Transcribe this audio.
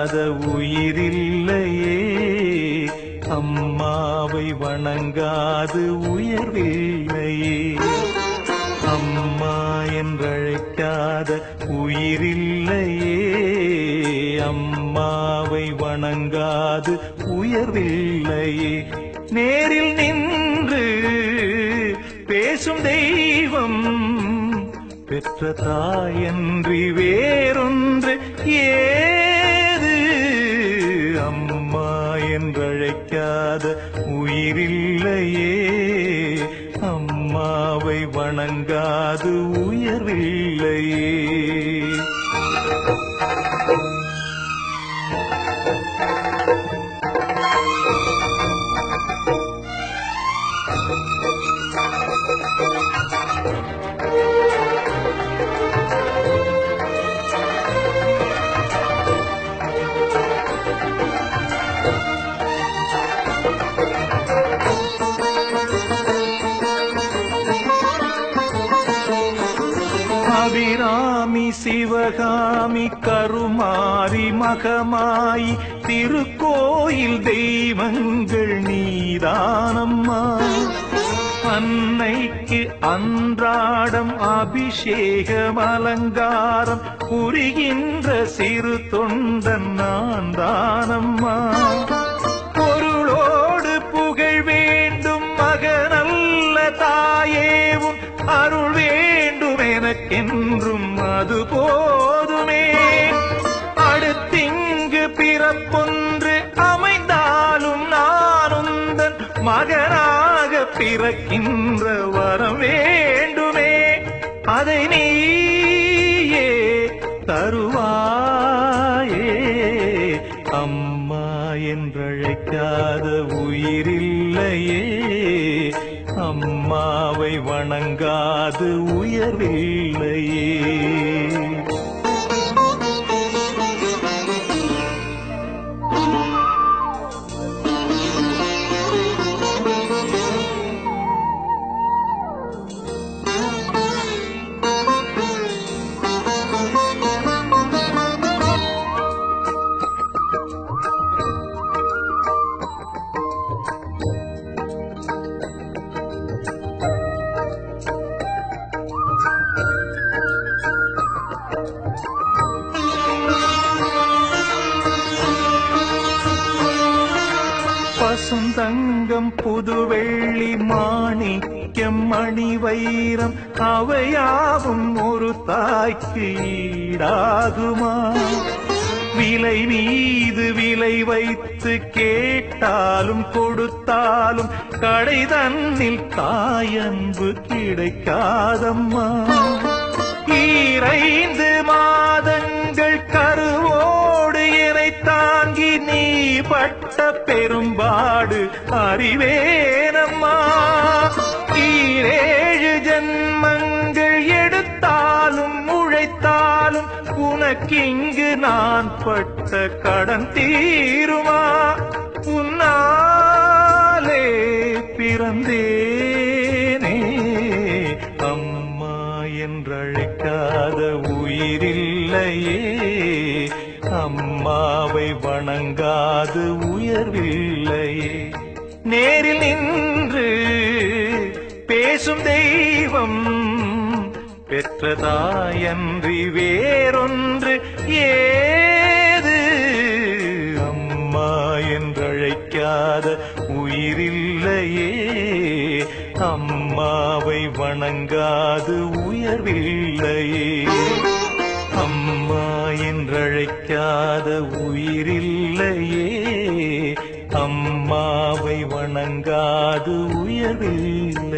வணங்காத உயிரில்லையே, அம்மாவை வணங்காது உயர்வில்லையே. அம்மா என்றழைக்காத உயிரில்லையே, அம்மாவை வணங்காது உயர்வில்லையே. நேரில் நின்று பேசும் தெய்வம் பெற்ற தாயன்றி வேறொன்று ஏது. அம்மா என்றழைக்காத உயிரில்லையே, அம்மாவை வணங்காது உயர்வில்லையே. அபிராமி சிவகாமி கருமாரி மகமாயி திருக்கோயில் தெய்வங்கள் நீதானம்மா. அன்னைக்கு அன்றாடம் அபிஷேகம் அலங்காரம் புரிகின்ற சிறு தொண்டன் நான் தானம்மா. பொருளோடு புகழ் வேண்டும் மகனல்ல தாயேவும் அருள் வேண்டும் எனக்கென்றும் அது போதுமே. அடுத்திங்கு பிறப்பொன்று அமைந்தாலும் நான் உந்தன் மகனாக பிறக்கின்ற வரம் வேண்டுமே. அதை நீயே தருவாயே. அம்மா என்றழைக்காத உயிரில்லையே, அம்மாவை வணங்காது உயர்வில்லையே. பசுந்தங்கம் புதுவெள்ளி மாணிக்கம் மணி வைரம் அவையாவும் ஒரு தாய்க்கு ஈடாகுமா? விலை மீது விலை வைத்து கேட்டாலும் கொடுத்தாலும் கடை தன்னில் தாயன்பு கிடைக்காதம்மா. 2 மாதங்கள் கருவோடு என்னை தாங்கி நீ பட்ட பெரும்பாடு அறிவேனம்மா. 7 ஜன்மங்கள் எடுத்தாலும் உழைத்தாலும் உனக்கிங்கு நான் பட்ட கடன் தீருமா? உன்னாலே பிறந்தேனே. அம்மா என்றழைக்காத உயிரில்லையே, அம்மாவை வணங்காது உயர்வில்லையே. நேரில் நின்று பேசும் தெய்வம் பெற்ற தாயன்றி வேறொன்று ஏது. அம்மா என்றழைக்காத உயிரில்லையே, அம்மாவை வணங்காது உயர்வில்லையே. அம்மா என்றழைக்காத உயிரில்லையே, அம்மாவை வணங்காது உயர்வில்லையே.